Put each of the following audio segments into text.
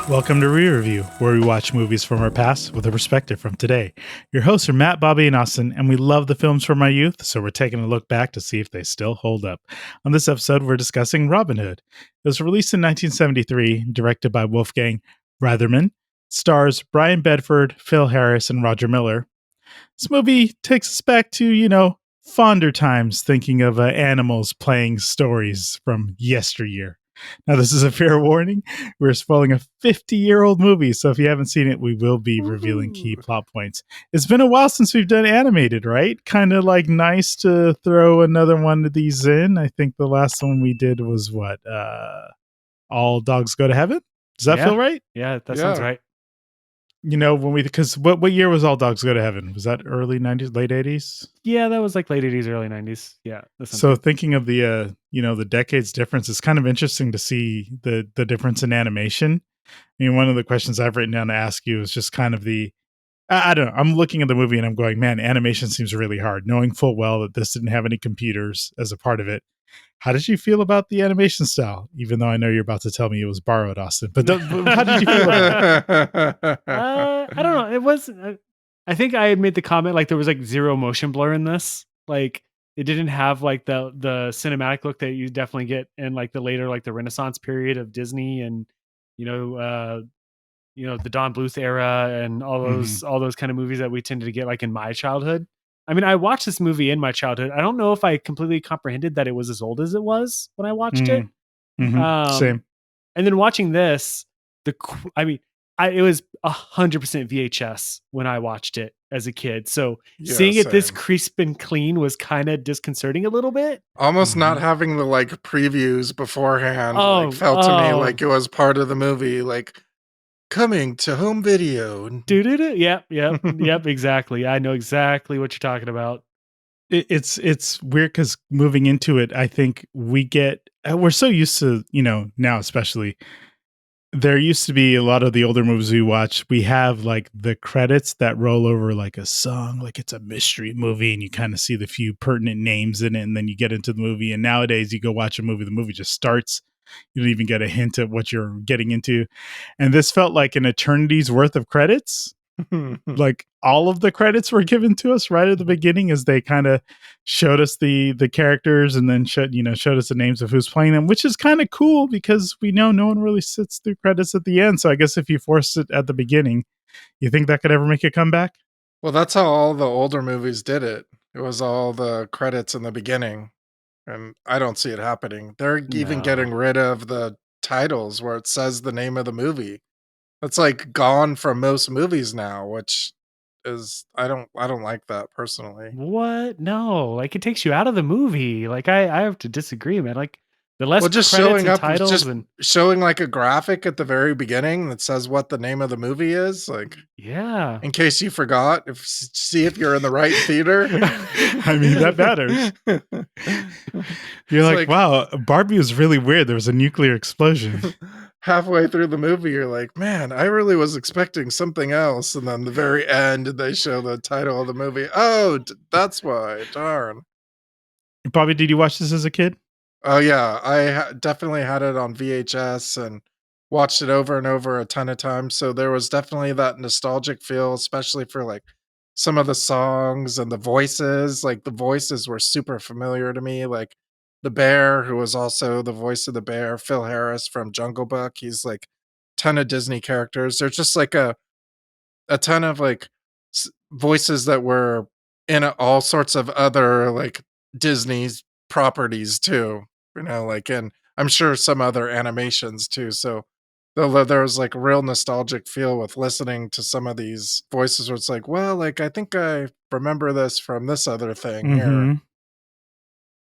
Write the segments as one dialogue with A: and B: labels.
A: Welcome to ReReview, where we watch movies from our past with a perspective from today. Your hosts are Matt, Bobby, and Austin, and we love the films from our youth, so we're taking a look back to see if they still hold up. On this episode, we're discussing Robinhood. It was released in 1973, directed by Wolfgang Reitherman, stars Bryan Bedford, Phil Harris, and Roger Miller. This movie takes us back to, fonder times, thinking of animals playing stories from yesteryear. Now, this is a fair warning. We're spoiling a 50-year-old movie, so if you haven't seen it, we will be revealing key plot points. It's been a while since we've done animated, right? Kind of like nice to throw another one of these in. I think the last one we did was what? All Dogs Go to Heaven? Does that feel right?
B: Yeah, that sounds right.
A: Because what year was All Dogs Go to Heaven? Was that early 90s, late 80s?
B: Yeah, that was like late 80s, early 90s. Yeah.
A: So thinking of the, the decades difference, it's kind of interesting to see the difference in animation. I mean, one of the questions I've written down to ask you is just kind of I don't know. I'm looking at the movie and I'm going, man, animation seems really hard, knowing full well that this didn't have any computers as a part of it. How did you feel about the animation style? Even though I know you're about to tell me it was borrowed, Austin. But how did you feel about it?
B: I don't know. It was. I think I had made the comment like there was like zero motion blur in this. Like it didn't have like the cinematic look that you definitely get in like the later like the Renaissance period of Disney and the Don Bluth era and all those kind of movies that we tended to get like in my childhood. I mean, I watched this movie in my childhood. I don't know if I completely comprehended that it was as old as it was when I watched it.
A: Same.
B: And then watching this, it was 100% VHS when I watched it as a kid. So seeing it this crisp and clean was kind of disconcerting a little bit.
C: Almost not having the like previews beforehand felt to me like it was part of the movie. Like, coming to home video.
B: Yep, exactly. I know exactly what you're talking about.
A: It's weird because moving into it, I think we're so used to, now especially, there used to be a lot of the older movies we watch. We have like the credits that roll over like a song, like it's a mystery movie and you kind of see the few pertinent names in it and then you get into the movie. And nowadays you go watch a movie, the movie just starts. You don't even get a hint of what you're getting into. And this felt like an eternity's worth of credits. Like all of the credits were given to us right at the beginning as they kind of showed us the characters and then showed us the names of who's playing them, which is kind of cool because we know no one really sits through credits at the end. So I guess if you force it at the beginning, you think that could ever make a comeback?
C: Well, that's how all the older movies did it. It was all the credits in the beginning. And I don't see it happening. They're even getting rid of the titles where it says the name of the movie. That's like gone from most movies now, which is I don't like that personally.
B: What? No, like it takes you out of the movie. Like I have to disagree, man. Like the less
C: just
B: credits
C: showing
B: and
C: up,
B: titles
C: just
B: and
C: showing like a graphic at the very beginning that says what the name of the movie is, like in case you forgot, see if you're in the right theater.
A: I mean, that matters. You're like, wow, Barbie was really weird. There was a nuclear explosion.
C: Halfway through the movie, you're like, man, I really was expecting something else. And then the very end, they show the title of the movie. Oh, that's why. Darn.
A: Bobby, did you watch this as a kid?
C: Oh, yeah. I definitely had it on VHS and watched it over and over a ton of times. So there was definitely that nostalgic feel, especially for like some of the songs and the voices. Like the voices were super familiar to me. Like the bear, who was also the voice of the bear, Phil Harris from Jungle Book. He's like a ton of Disney characters. There's just like a ton of like voices that were in all sorts of other like Disney's properties too. Like, and I'm sure some other animations too. So there was like a real nostalgic feel with listening to some of these voices where it's like, well, like I think I remember this from this other thing here.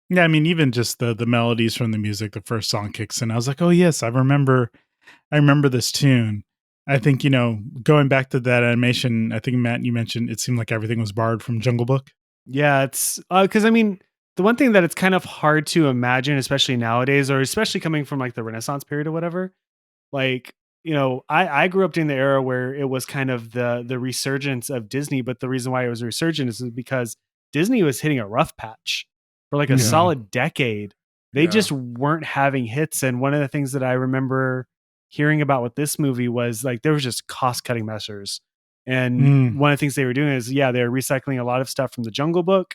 A: Yeah, I mean, even just the melodies from the music, the first song kicks in. I was like, oh yes, I remember this tune. I think, going back to that animation, I think Matt, you mentioned it seemed like everything was borrowed from Jungle Book.
B: Yeah, it's because I mean, the one thing that it's kind of hard to imagine, especially nowadays, or especially coming from like the Renaissance period or whatever. Like, I grew up during the era where it was kind of the resurgence of Disney, but the reason why it was a resurgence is because Disney was hitting a rough patch for like a solid decade. They just weren't having hits. And one of the things that I remember hearing about what this movie was like, there was just cost cutting measures. And one of the things they were doing is, they're recycling a lot of stuff from the Jungle Book.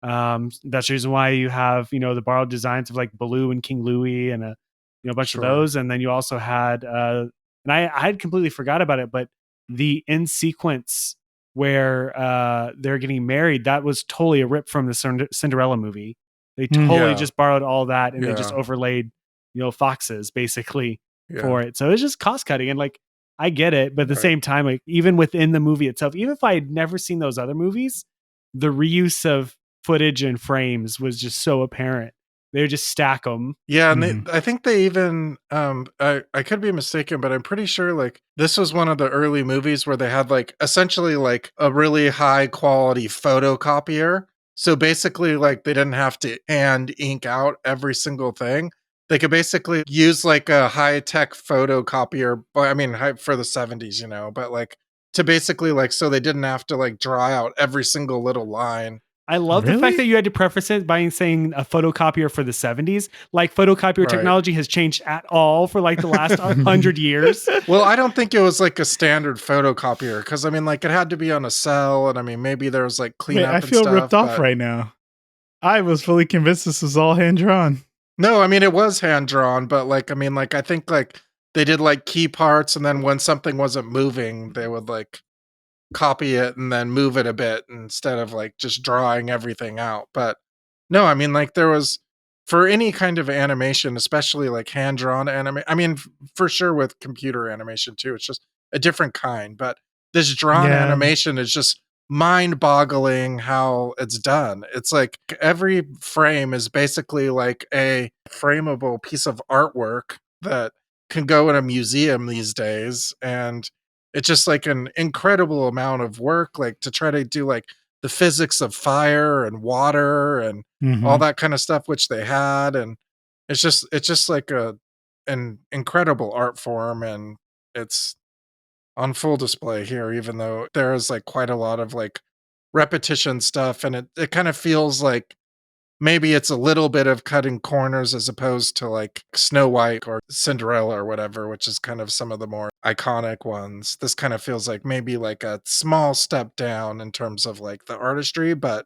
B: That's the reason why you have, the borrowed designs of like Baloo and King Louie and a bunch of those. And then you also had, and I had completely forgot about it, but the end sequence where they're getting married, that was totally a rip from the Cinderella movie. They totally just borrowed all that and they just overlaid, foxes basically for it. So it's just cost cutting. And like, I get it, but at the same time, like even within the movie itself, even if I had never seen those other movies, the reuse of footage and frames was just so apparent. They would just stack them.
C: Yeah, and I think they even I could be mistaken, but I'm pretty sure like this was one of the early movies where they had like essentially like a really high quality photocopier. So basically like they didn't have to hand ink out every single thing. They could basically use like a high-tech photocopier, I mean for the 70s, but like to basically like so they didn't have to like draw out every single little line.
B: I love the fact that you had to preface it by saying a photocopier for the 70s. Like photocopier technology has changed at all for like the last 100 years.
C: Well, I don't think it was like a standard photocopier because I mean like it had to be on a cell and I mean maybe there was like cleanup and stuff.
A: I feel ripped off right now. I was fully convinced this was all hand drawn.
C: No, I mean it was hand drawn, but like I mean like I think like they did like key parts and then when something wasn't moving, they would like copy it and then move it a bit instead of like just drawing everything out. But no, I mean like there was for any kind of animation, especially like hand drawn anime. I mean for sure with computer animation too, it's just a different kind, but this drawn animation is just mind boggling how it's done. It's like every frame is basically like a frameable piece of artwork that can go in a museum these days. And it's just like an incredible amount of work, like to try to do like the physics of fire and water and all that kind of stuff, which they had. And it's just like an incredible art form. And it's on full display here, even though there is like quite a lot of like repetition stuff. And it kind of feels like maybe it's a little bit of cutting corners as opposed to like Snow White or Cinderella or whatever, which is kind of some of the more iconic ones. This kind of feels like maybe like a small step down in terms of like the artistry, but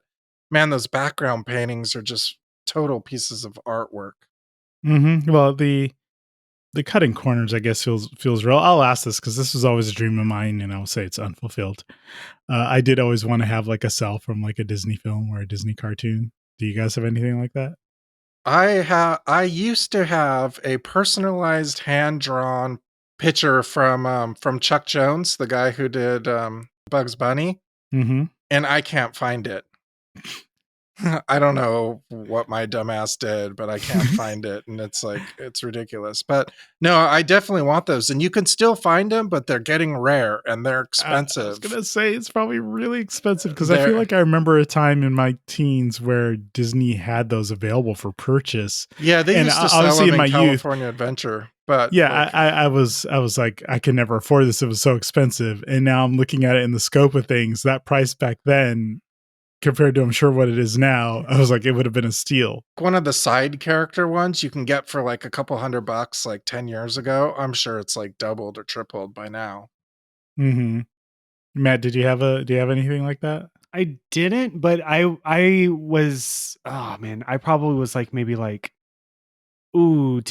C: man, those background paintings are just total pieces of artwork.
A: Well, the cutting corners, I guess, feels real. I'll ask this because this was always a dream of mine, and I'll say it's unfulfilled. I did always want to have like a cell from like a Disney film or a Disney cartoon. Do you guys have anything like that?
C: I used to have a personalized hand drawn picture from Chuck Jones, the guy who did Bugs Bunny, and I can't find it. I don't know what my dumbass did, but I can't find it, and it's like it's ridiculous. But no, I definitely want those, and you can still find them, but they're getting rare and they're expensive.
A: I was gonna say it's probably really expensive because I feel like I remember a time in my teens where Disney had those available for purchase.
C: Yeah, they used to sell them in California Adventure. But
A: yeah, like, I was like, I could never afford this. It was so expensive, and now I'm looking at it in the scope of things. That price back then, compared to I'm sure what it is now, I was like, it would have been a steal.
C: One of the side character ones you can get for like a couple $100 like 10 years ago. I'm sure it's like doubled or tripled by now.
A: Matt, do you have anything like that?
B: I didn't, but I was, oh man, I probably was like maybe like 9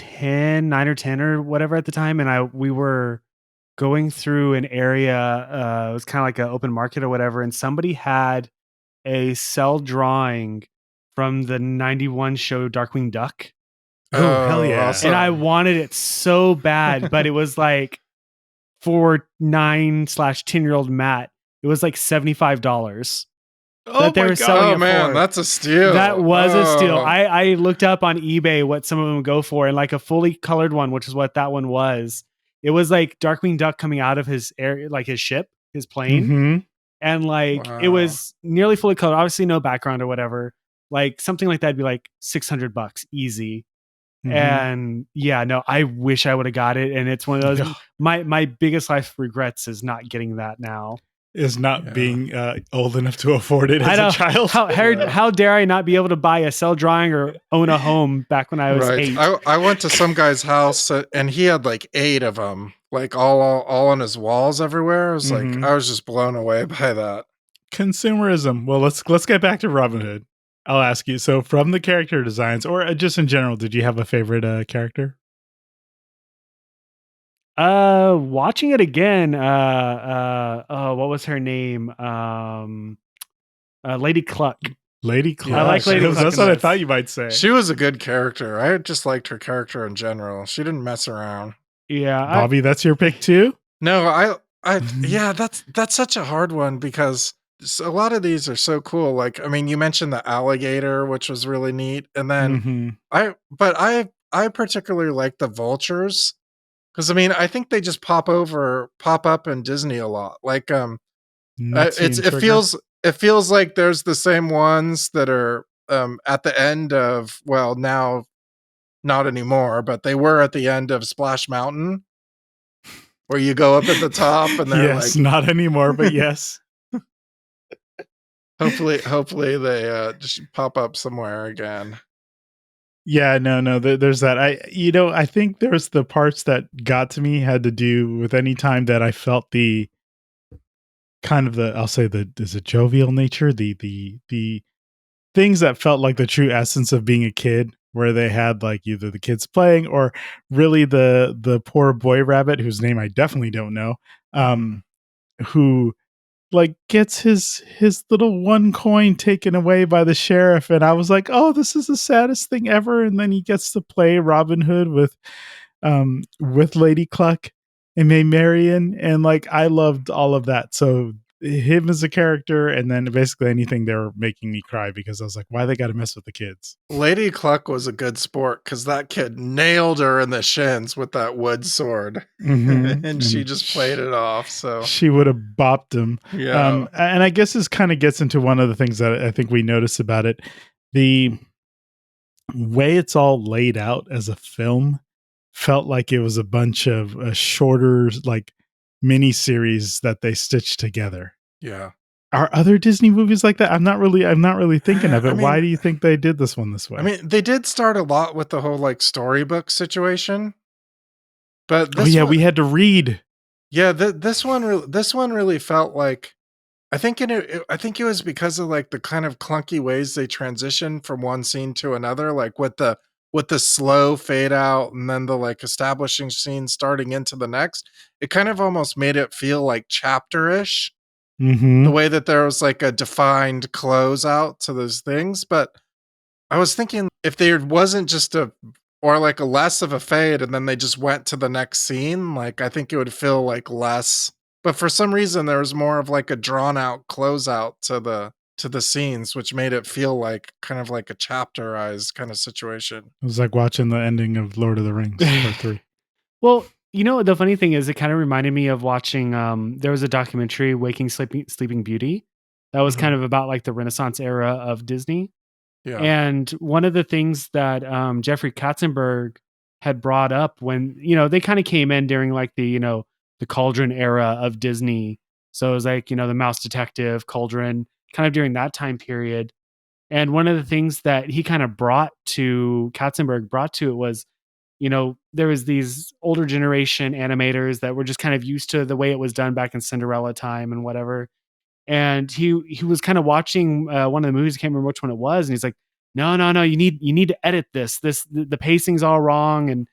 B: or 10 or whatever at the time, and we were going through an area, it was kind of like an open market or whatever, and somebody had a cell drawing from the 91 show Darkwing Duck.
A: Oh, hell yeah.
C: Awesome.
B: And I wanted it so bad, but it was like for 9/10-year-old Matt, it was like $75.
A: Oh my God.
C: Oh man, that's a steal.
B: That was a steal. I looked up on eBay what some of them go for, and like a fully colored one, which is what that one was. It was like Darkwing Duck coming out of his air, like his ship, his plane. And like it was nearly fully colored, obviously no background or whatever. Like something like that'd be like $600 easy. And yeah, no, I wish I would have got it. And it's one of those my biggest life regrets is not getting that now.
A: is not
C: Yeah.
A: being old enough to afford it as a child.
B: How dare I not be able to buy a cell drawing or own a home back when I was 8?
C: I went to some guy's house and he had like 8 of them, like all on his walls everywhere. I was
A: Mhm.
C: like, I was just blown away by that.
A: Consumerism. Well, let's get back to Robinhood. I'll ask you. So, from the character designs, or just in general, did you have a favorite character?
B: Watching it again, what was her name? Lady Cluck.
A: Lady Cluck.
B: I like Lady Cluck.
A: That's what I thought you might say.
C: She was a good character. I just liked her character in general. She didn't mess around.
B: Yeah,
A: Bobby, that's your pick too?
C: No, yeah, that's such a hard one because a lot of these are so cool. Like, I mean, you mentioned the alligator, which was really neat, and then
A: Mhm.
C: I particularly like the vultures because I mean, I think they just pop up in Disney a lot. Like,
A: Nutsy and
C: it
A: Trigger.
C: feels like there's the same ones that are at the end of, well, now not anymore, but they were at the end of Splash Mountain, where you go up at the top and they're
A: Yes,
C: like,
A: not anymore, but yes.
C: hopefully they just pop up somewhere again.
A: Yeah, no, there's that. I think there's the parts that got to me had to do with any time that I felt the kind of I'll say is it jovial nature, the things that felt like the true essence of being a kid, where they had like either the kids playing or really the poor boy rabbit whose name I definitely don't know, who like gets his little one coin taken away by the sheriff, and I was like, oh, this is the saddest thing ever. And then he gets to play Robin Hood with Lady Cluck and May Marian, and like I loved all of that. So him as a character, and then basically anything they were making me cry because I was like, why they got to mess with the kids?
C: Lady Cluck was a good sport because that kid nailed her in the shins with that wood sword, and she just played it off. So
A: she would have bopped him.
C: yeah,
A: And I guess this kind of gets into one of the things that I think we notice about it. The way it's all laid out as a film felt like it was a bunch of shorter, like mini series that they stitched together.
C: yeah.
A: Are other Disney movies like that? I'm not really thinking of it.
C: I
A: Why
C: mean,
A: do you think they did this one this way?
C: I mean, they did start a lot with the whole like storybook situation, but
A: oh
C: this
A: yeah,
C: one,
A: we had to read.
C: yeah, this one really felt like, I think it was because of like the kind of clunky ways they transition from one scene to another, like with the slow fade out and then the like establishing scene starting into the next. It kind of almost made it feel like chapter-ish, the way that there was like a defined closeout to those things. But I was thinking if there wasn't just or like a less of a fade and then they just went to the next scene, like I think it would feel like less. But for some reason there was more of like a drawn out closeout to the scenes, which made it feel like kind of like a chapterized kind of situation.
A: It was like watching the ending of Lord of the Rings Part 3.
B: Well, you know, the funny thing is it kind of reminded me of watching there was a documentary, Waking Sleeping Beauty, that was kind of about like the Renaissance era of Disney.
C: Yeah.
B: And one of the things that Jeffrey Katzenberg had brought up when, you know, they kind of came in during like the, you know, the Cauldron era of Disney. So it was like, you know, the Mouse Detective, Cauldron, kind of during that time period. And one of the things that he kind of Katzenberg brought to it was, you know, there was these older generation animators that were just kind of used to the way it was done back in Cinderella time and whatever. And he was kind of watching one of the movies. I can't remember which one it was, and he's like, no, you need to edit this. The pacing's all wrong, and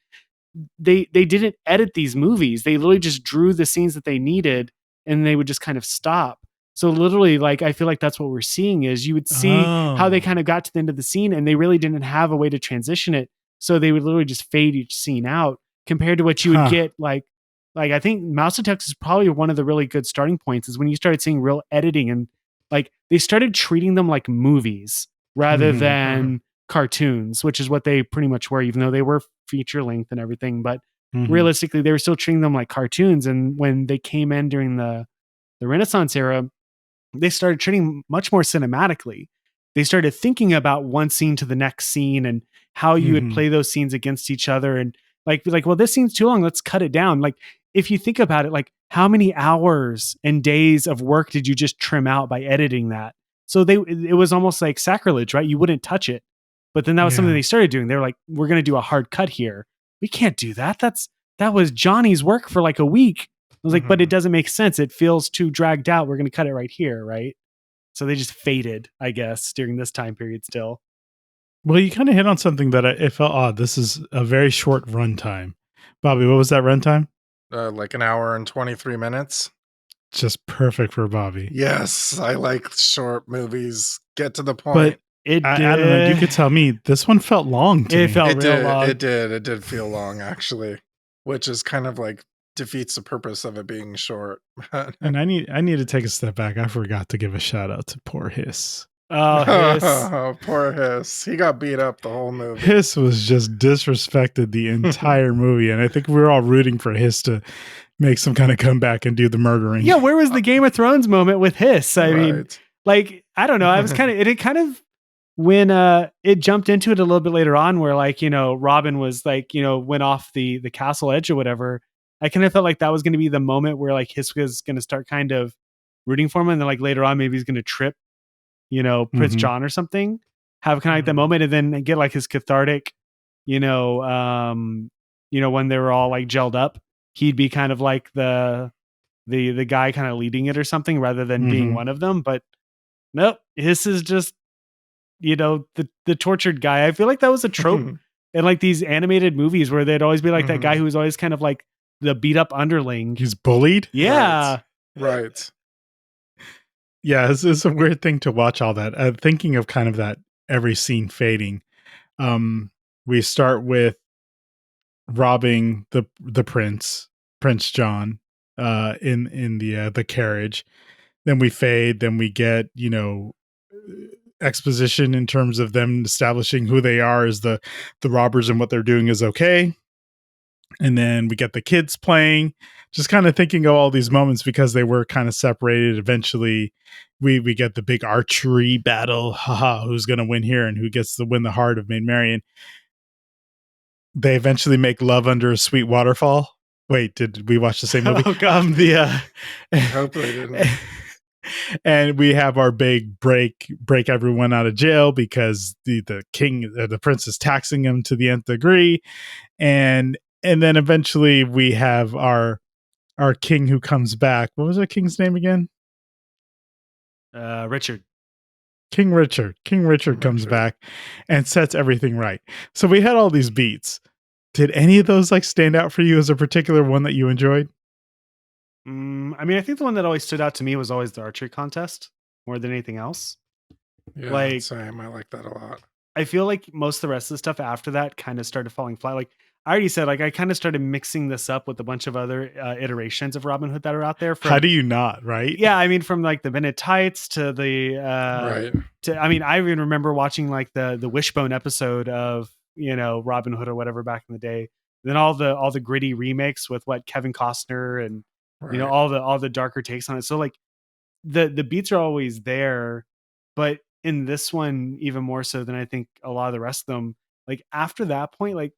B: they didn't edit these movies. They literally just drew the scenes that they needed, and they would just kind of stop. So literally, like, I feel like that's what we're seeing is you would see how they kind of got to the end of the scene, and they really didn't have a way to transition it. So they would literally just fade each scene out compared to what you would get like I think Mouse Detective is probably one of the really good starting points is when you started seeing real editing and like they started treating them like movies rather than cartoons, which is what they pretty much were, even though they were feature length and everything. But realistically, they were still treating them like cartoons. And when they came in during the Renaissance era, they started treating much more cinematically. They started thinking about one scene to the next scene and how you would play those scenes against each other and like, well, this scene's too long. Let's cut it down. Like if you think about it, like how many hours and days of work did you just trim out by editing that? So it was almost like sacrilege, right? You wouldn't touch it. But then that was something
A: Yeah.
B: they started doing. They were like, we're going to do a hard cut here. We can't do that. That was Johnny's work for like a week. I was like, but it doesn't make sense. It feels too dragged out. We're going to cut it right here, right? So they just faded, I guess, during this time period still.
A: Well, you kind of hit on something that it felt odd. This is a very short runtime. Bobby, what was that runtime?
C: Like an hour and 23 minutes.
A: Just perfect for Bobby.
C: Yes, I like short movies. Get to the point.
A: But
B: It
A: I don't know. You could tell me this one felt long to
B: It
A: me.
B: felt
C: it
B: real
C: did.
B: long.
C: It did. It did feel long, actually, which is kind of like defeats the purpose of it being short.
A: And I need to take a step back. I forgot to give a shout out to poor Hiss.
B: Oh, Hiss.
C: Oh, poor Hiss. He got beat up the whole movie.
A: Hiss was just disrespected the entire movie, and I think we were all rooting for Hiss to make some kind of comeback and do the murdering.
B: Yeah, where was the Game of Thrones moment with Hiss? I mean,
C: Right.
B: like, I don't know. I was kind of when it jumped into it a little bit later on where like, Robin was like, went off the castle edge or whatever. I kind of felt like that was going to be the moment where like Hiss was going to start kind of rooting for him. And then like later on, maybe he's going to trip, Prince
A: Mhm.
B: John or something, have kind of like that moment and then get like his cathartic, when they were all like gelled up, he'd be kind of like the guy kind of leading it or something rather than being
A: Mhm.
B: one of them. But nope, Hiss is just, the tortured guy. I feel like that was a trope in like these animated movies where they'd always be like that guy who was always kind of like the beat up underling.
A: He's bullied.
B: Yeah.
C: Right.
A: Yeah, it's a weird thing to watch all that. Thinking of kind of that every scene fading. We start with robbing the Prince John, in the carriage. Then we fade. Then we get exposition in terms of them establishing who they are as the robbers and what they're doing is okay. And then we get the kids playing, just kind of thinking of all these moments because they were kind of separated. Eventually we get the big archery battle. Haha, who's going to win here and who gets to win the heart of Maid Marian. They eventually make love under a sweet waterfall. Wait, did we watch the same movie?
B: Oh, God.
C: I hope they didn't.
A: And we have our big break everyone out of jail because the king, the prince is taxing him to the nth degree. And then eventually we have our king who comes back. What was our king's name again?
B: Richard.
A: King Richard comes back and sets everything right. So we had all these beats. Did any of those like stand out for you as a particular one that you enjoyed?
B: I mean, I think the one that always stood out to me was always the archery contest more than anything else.
C: Yeah,
B: Like-
C: same. I like that a lot.
B: I feel like most of the rest of the stuff after that kind of started falling flat. Like I already said, like I kind of started mixing this up with a bunch of other iterations of Robinhood that are out there.
A: How do you not, right?
B: Yeah, I mean, from like the Bennett Tights to the
C: Right.
B: I mean, I even remember watching like the Wishbone episode of Robin Hood or whatever back in the day. Then all the gritty remakes with what Kevin Costner and
C: Right.
B: all the darker takes on it. So like the beats are always there, but in this one even more so than I think a lot of the rest of them. Like after that point, like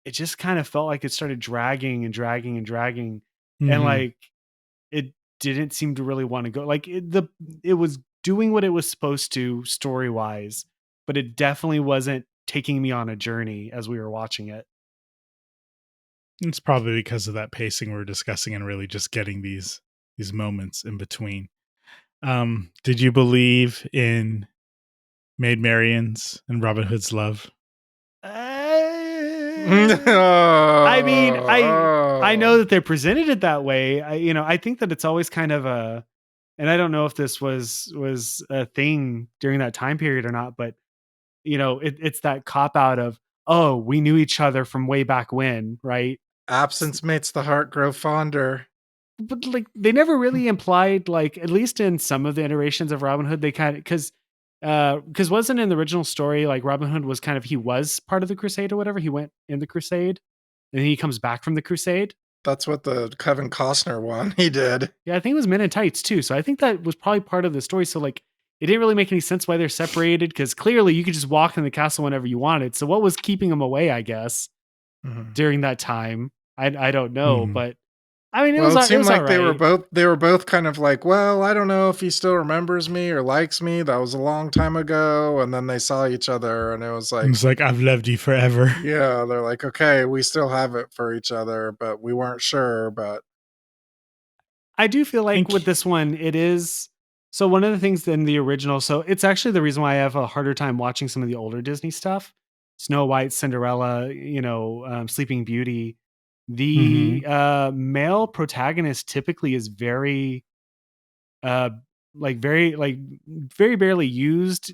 B: it just kind of felt like it started dragging and dragging and dragging, and
A: Mhm.
B: like it didn't seem to really want to go. Like it was doing what it was supposed to story wise, but it definitely wasn't taking me on a journey as we were watching it.
A: It's probably because of that pacing we're discussing and really just getting these moments in between. Did you believe in Maid Marian's and Robin Hood's love?
B: I mean, I know that they're presented it that way. I think that it's always kind of and I don't know if this was a thing during that time period or not, but it's that cop out of, oh, we knew each other from way back when, right?
C: Absence makes the heart grow fonder.
B: But like they never really implied, like at least in some of the iterations of Robin Hood, they kind of because wasn't in the original story like Robin Hood was kind of, he was part of the crusade or whatever, he went in the crusade and then he comes back from the crusade.
C: That's what the Kevin Costner one he did.
B: Yeah, I think it was Men in Tights too, so I think that was probably part of the story. So like it didn't really make any sense why they're separated, because clearly you could just walk in the castle whenever you wanted. So what was keeping them away, I guess, during that time? I don't know,
A: Mhm.
B: but I mean,
C: Well, it
B: it
C: seemed
B: was
C: like
B: alright.
C: they were both kind of like, well, I don't know if he still remembers me or likes me. That was a long time ago. And then they saw each other and it was like,
A: It's like, I've loved you forever.
C: yeah, they're like, okay, we still have it for each other, but we weren't sure. But
B: I do feel like
A: And
B: with this one, it is so one of the things in the original, so it's actually the reason why I have a harder time watching some of the older Disney stuff. Snow White, Cinderella, Sleeping Beauty.
A: Mhm.
B: The male protagonist typically is uh very barely used,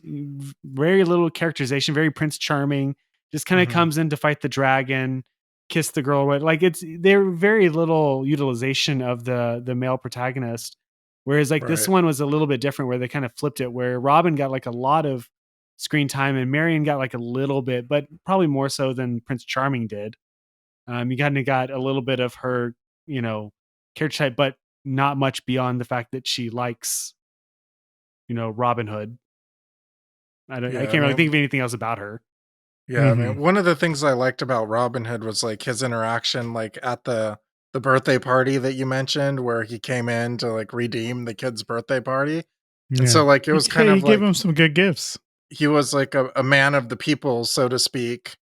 B: very little characterization, very Prince Charming, just kind of
C: mhm,
B: comes in to fight the dragon, kiss the girl with, like, it's there very little utilization of the male protagonist, whereas like this
C: right.
B: one was a little bit different where they kind of flipped it, where Robin got like a lot of screen time and Marion got like a little bit, but probably more so than Prince Charming did. You kind of got a little bit of her, you know, character type, but not much beyond the fact that she likes, Robinhood. I
C: Yeah.
B: can't really think of anything else about her.
C: I mean,
A: Mhm.
C: one of the things I liked about Robin Hood was like his interaction, like at the birthday party that you mentioned, where he came in to like redeem the kid's birthday party. And
A: Yeah.
C: so like it was kind
A: He
C: of
A: gave him
C: like
A: some good gifts.
C: he was like a man of the people, so to speak.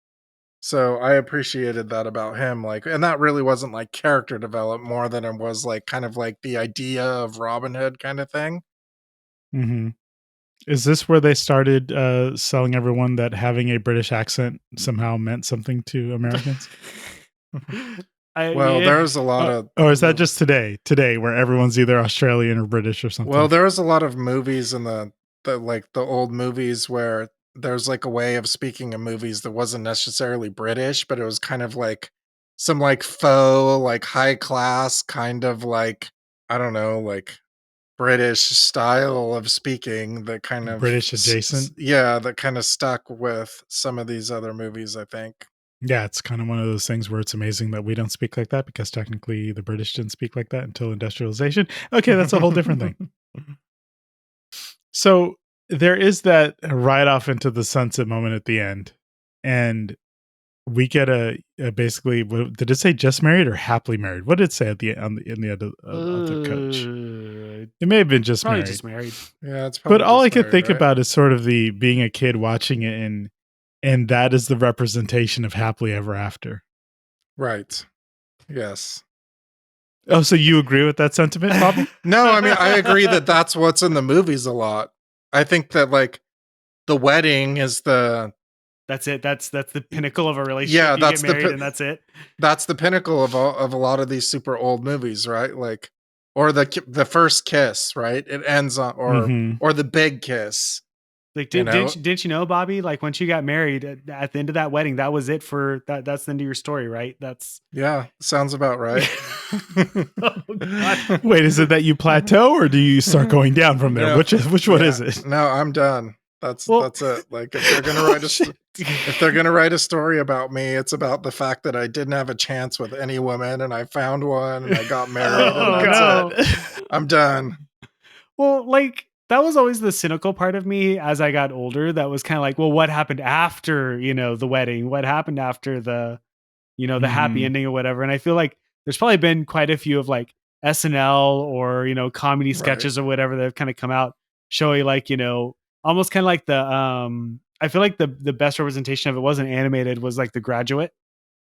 C: So I appreciated that about him. Like, and that really wasn't like character developed more than it was like kind of like the idea of Robin Hood kind of thing.
A: Mhm. Is this where they started, selling everyone that having a British accent somehow meant something to Americans?
B: I
C: Well,
B: yeah.
C: there's a lot of
A: Or is that just today? Today, where everyone's either Australian or British or
C: well,
A: something?
C: there was a lot of movies in the like the old movies where there's like a way of speaking in movies that wasn't necessarily British, but it was kind of like some like faux, like high class kind of like I don't know, like British style of speaking that kind of
A: British adjacent?
C: yeah, that kind of stuck with some of these other movies, I think.
A: Yeah, it's kind of one of those things where it's amazing that we don't speak like that because technically the British didn't speak like that until industrialization. Okay, that's a whole different thing. So there is that ride off into the sunset moment at the end, and we get a basically. Did it say just married or happily married? What did it say at the on the in the end of the coach? It may have been just
B: Probably
A: married,
B: just married.
C: Yeah, it's
A: but
C: probably
A: all I
C: just
A: could
C: married,
A: think
C: right?
A: about is sort of the being a kid watching it, and that is the representation of happily ever after.
C: Right. Yes.
A: Oh, so you agree with that sentiment, Bobby?
C: No, I mean, I agree that that's what's in the movies a lot. I think that, like, the wedding is the
B: That's it. That's the
C: y
B: pinnacle of a relationship.
C: yeah,
B: You get married and that's it.
C: that's the pinnacle of a lot of these super old movies, right? Like or the first kiss, right? It ends on
A: Mhm.
C: or the big kiss,
B: Like,
C: you know?
B: didn't you know, Bobby? Like, once you got married at the end of that wedding, that was it for that. That's the end of your story, right? That's
C: Yeah, sounds about right.
B: oh god.
A: Wait, is it that you plateau or do you start going down from there?
C: No,
A: Which one
C: yeah,
A: is it?
C: no, I'm done.
B: Well,
C: That's it. Like,
A: Oh, shit.
C: if they're gonna write a story about me, it's about the fact that I didn't have a chance with any woman, and I found one, and I got married, and
A: Oh,
B: oh
C: that's it.
B: no.
A: God.
C: I'm done.
B: Well, like that was always the cynical part of me as I got older. That was kind of like, well, what happened after, the wedding? What happened after the happy
A: Mhm.
B: ending or whatever? And I feel like there's probably been quite a few of like SNL or, comedy
C: Right.
B: sketches or whatever that have kind of come out showing like, almost kind of like I feel like the best representation of it wasn't animated was like The Graduate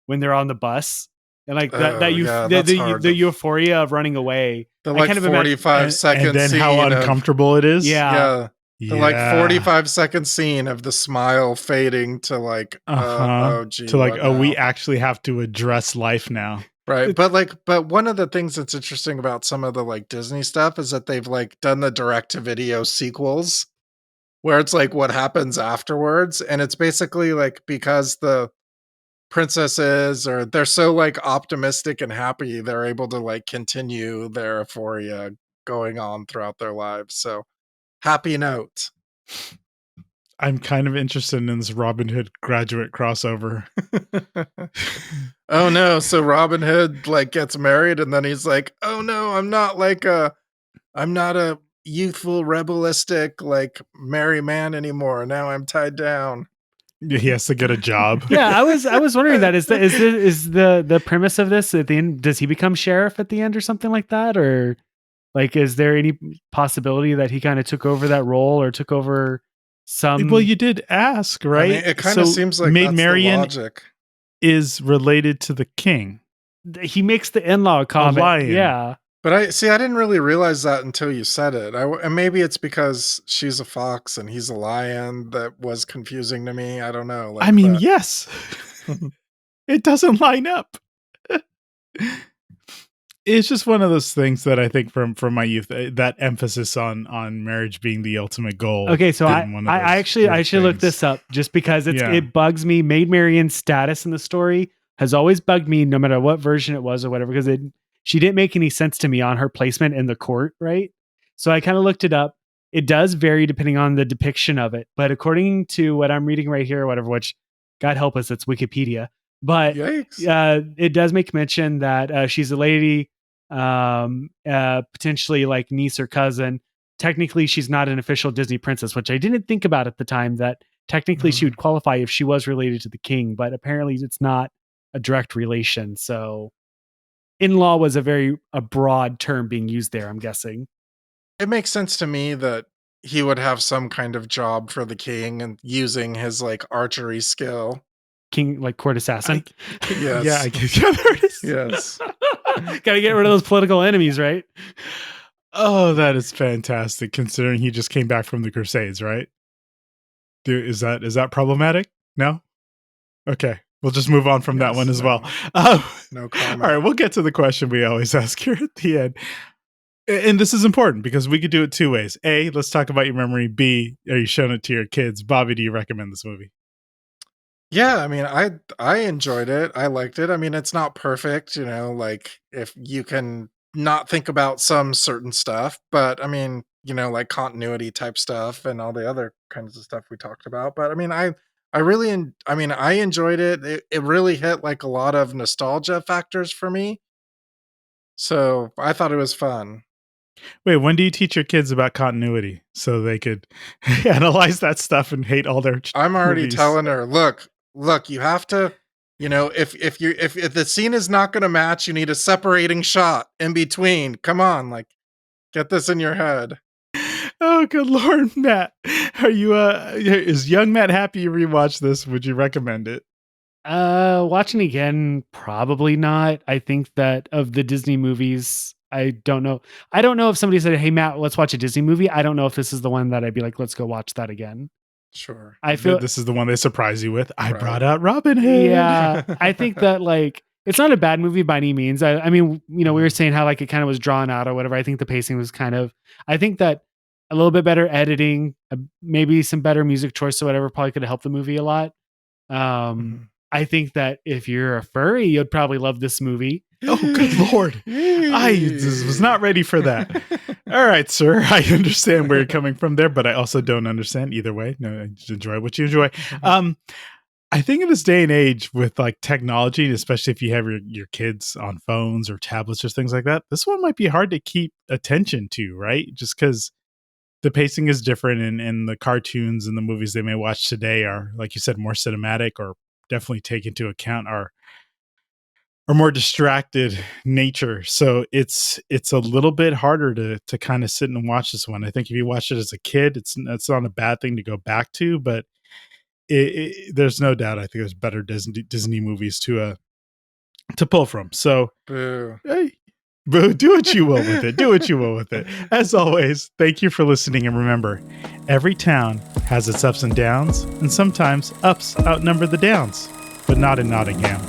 B: when they're on the bus and like
C: Oh, yeah, that's hard.
B: the euphoria of running away.
C: The,
B: I
C: like,
B: kind of imagine,
C: 45
A: And
C: second
A: then how
C: scene of
A: uncomfortable it is?
B: yeah.
C: yeah, the, like,
A: Yeah.
C: 45-second scene of the smile fading to, like,
A: Uh-huh.
C: "Oh, gee,
A: To like,
C: what
A: "Oh, we
C: now?"
A: actually have to address life now."
C: Right, but one of the things that's interesting about some of the, like, Disney stuff is that they've, like, done the direct-to-video sequels where it's, like, what happens afterwards, and it's basically, like, because the princesses or they're so, like, optimistic and happy, they're able to, like, continue their euphoria going on throughout their lives, so happy note.
A: I'm kind of interested in this Robin Hood graduate crossover.
C: Oh, no, so Robin Hood, like, gets married, and then he's like, "Oh, no, I'm not a youthful, rebelistic, like, merry man anymore. Now I'm tied down."
A: He has to get a job.
B: Yeah, I was wondering that is the premise of this at the end? Does he become sheriff at the end or something like that, or like is there any possibility that he kind of took over that role or took over some?
A: Well, you did ask, right?
C: I mean, it kind of seems like
A: Maid
C: that's
A: Marian
C: the logic.
A: is related to the king.
B: He makes the in-law comment.
A: lion.
B: Yeah.
C: But I didn't really realize that until you said it. And maybe it's because she's a fox and he's a lion that was confusing to me. I don't know.
A: I mean, yes. It doesn't line up. It's just one of those things that I think from my youth, that emphasis on marriage being the ultimate goal.
B: Okay, so I should look this up just because it bugs me. Maid Marian's status in the story has always bugged me, no matter what version it was or whatever, because she didn't make any sense to me on her placement in the court, right? So I kind of looked it up. It does vary depending on the depiction of it, but according to what I'm reading right here or whatever, which God help us, it's Wikipedia. But it does make mention that she's a lady, potentially like niece or cousin. Technically, she's not an official Disney princess, which I didn't think about at the time, that technically she would qualify if she was related to the king, but apparently it's not a direct relation. So in-law was a broad term being used there, I'm guessing.
C: It makes sense to me that he would have some kind of job for the king and using his like archery skill.
B: King, like court assassin.
C: Yes.
A: Yeah, I guess. Yeah, there it is.
C: Yes.
B: Gotta get rid of those political enemies, right?
A: Oh, that is fantastic, considering he just came back from the Crusades, right? Dude, is that problematic? No? Okay. We'll just move on from that one as well.
C: No comment.
A: All right, we'll get to the question we always ask here at the end. And this is important because we could do it two ways. A, let's talk about your memory. B, are you showing it to your kids? Bobby, do you recommend this movie?
C: Yeah, I mean, I enjoyed it. I liked it. I mean, it's not perfect, like if you can not think about some certain stuff, but I mean, like continuity type stuff and all the other kinds of stuff we talked about. But I mean, I enjoyed it. It really hit like a lot of nostalgia factors for me. So I thought it was fun.
A: Wait, when do you teach your kids about continuity so they could analyze that stuff and hate all their
C: I'm already
A: movies?
C: telling her, look, you have to, if the scene is not going to match, you need a separating shot in between. Come on, like get this in your head.
A: Oh, good Lord, Matt. Are you is young Matt happy you rewatched this? Would you recommend it?
B: Watching again, probably not. I think that of the Disney movies, I don't know. I don't know if somebody said, "Hey Matt, let's watch a Disney movie." I don't know if this is the one that I'd be like, "Let's go watch that again."
C: Sure.
A: I feel this is the one they surprise you with. I brought out Robinhood.
B: Yeah, I think that like it's not a bad movie by any means. I mean, we were saying how like it kind of was drawn out or whatever. I think the pacing was I think that a little bit better editing, maybe some better music choice or whatever probably could have helped the movie a lot. I think that if you're a furry, you'd probably love this movie.
A: Oh, good Lord. I was not ready for that. All right, sir. I understand where you're coming from there, but I also don't understand either way. No, just enjoy what you enjoy. I think in this day and age with like technology, especially if you have your kids on phones or tablets or things like that, this one might be hard to keep attention to, right? Just because the pacing is different and the cartoons and the movies they may watch today are, like you said, more cinematic or definitely take into account our more distracted nature. So it's a little bit harder to kind of sit and watch this one. I think if you watch it as a kid, it's not a bad thing to go back to, but there's no doubt I think there's better Disney movies to pull from. So
C: Boo.
A: Hey, boo, do what you will with it. Do what you will with it. As always, thank you for listening. And remember, every town has its ups and downs, and sometimes ups outnumber the downs, but not in Nottingham.